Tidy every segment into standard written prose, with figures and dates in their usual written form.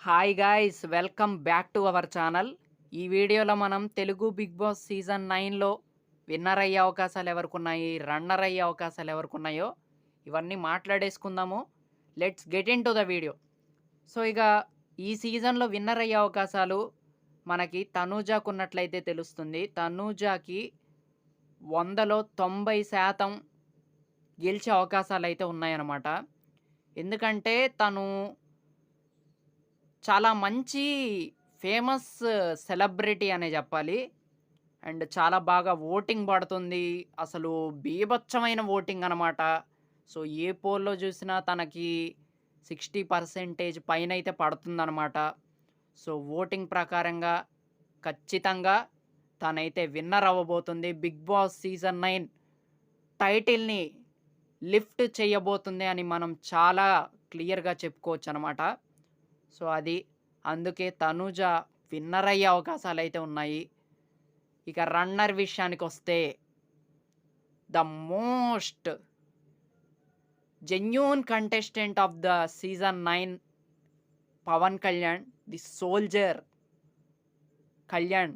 Hi guys, welcome back to our channel. ఈ వీడియోలో మనం తెలుగు బిగ్ బాస్ సీజన్ 9లో విన్నర్ అయ్యే అవకాశాలు ఎవరికున్నాయి, రన్నర్ అయ్యే అవకాశాలు ఎవరికున్నాయో ఇవన్నీ మాట్లాడేసుకుందాము. Let's get into the video. So ఇక ఈ సీజన్లో విన్నర్ అయ్యే అవకాశాలు మనకి తనూజాకు ఉన్నట్లయితే తెలుస్తుంది. తనూజాకి 100లో 90% గెలిచే అవకాశాలు అయితే ఉన్నాయన్నమాట. ఎందుకంటే తను చాలా మంచి ఫేమస్ సెలబ్రిటీ అనే జెప్పాలి. అండ్ చాలా బాగా ఓటింగ్ పడుతుంది. అసలు బీభత్సమైన ఓటింగ్ అనమాట. సో, ఏ పోల్‌లో జూసినా తనకి 60% పైనైతే పడుతుందనమాట. సో, ఓటింగ్ ప్రకారంగా ఖచ్చితంగా తనైతే విన్నర్ అవ్వబోతుంది. 'బిగ్ బాస్' సీజన్ 9 టైటిల్‌ని లిఫ్ట్ చేయబోతుంది అని మనం చాలా క్లియర్‌గా చెప్పుకోవచ్చనమాట. సో, అది. అందుకే తనూజ విన్నర్ అయ్యే అవకాశాలైతే ఉన్నాయి. ఇక రన్నర్ విషయానికొస్తే the most genuine contestant of the season 9 Pavan Kalyan, the soldier Kalyan.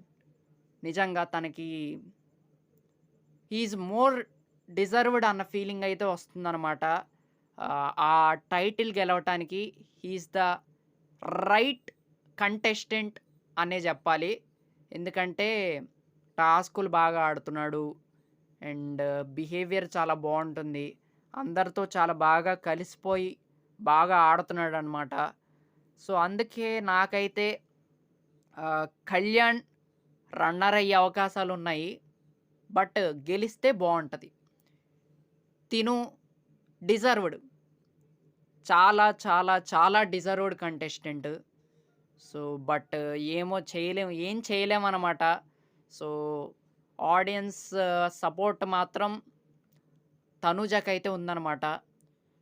నిజంగా తనకి హి ఈజ్ మోర్ డిజర్వ్డ్ అన్న ఫీలింగ్ అయితే వస్తుందనమాట. ఆ టైటిల్ గెలవటానికి he is the right contestant అనే జెప్పాలి. ఎందుకంటే టాస్కులు బాగా ఆడుతున్నాడు. అండ్ బిహేవియర్ చాలా బావుంటుంది. అందరితో చాలా బాగా కలిసిపోయి బాగా ఆడుతున్నాడనమాట. సో, అందుకే నాకైతే కళ్యాణ్ రన్నర్ అయ్యే అవకాశాలున్నాయి. బట్ గెలిస్తే బావుంటది. తిను డిజర్వ్డ్. చాలా చాలా చాలా డిజర్వ్డ్ కంటెస్టెంట్. సో, బట్ ఏమో చేయలేం. ఏం చేయలేమనమాట. సో, ఆడియన్స్ సపోర్ట్ మాత్రం తనూజకైతే ఉందనమాట.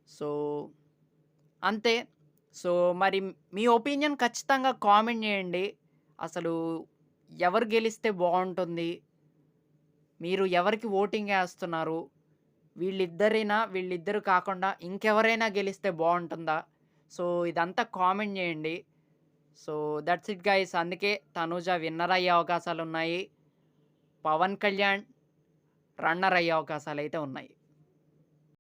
సో, అంతే. సో, మరి మీ ఒపీనియన్ ఖచ్చితంగా కామెంట్ జేయండి. అసలు ఎవరు గెలిస్తే బావుంటుంది? మీరు ఎవరికి ఓటింగ్ ఏస్తున్నారు? వీళ్ళిద్దరేనా? వీళ్ళిద్దరు కాకుండా ఇంకెవరైనా గెలిస్తే బావుంటుందా? సో, ఇదంతా కామెంట్ జేయండి. So, that's it guys. అందుకే తనూజ విన్నర్ అయ్యే అవకాశాలున్నాయి. పవన్ కళ్యాణ్ రన్నర్ అయ్యే అవకాశాలైతే ఉన్నాయి.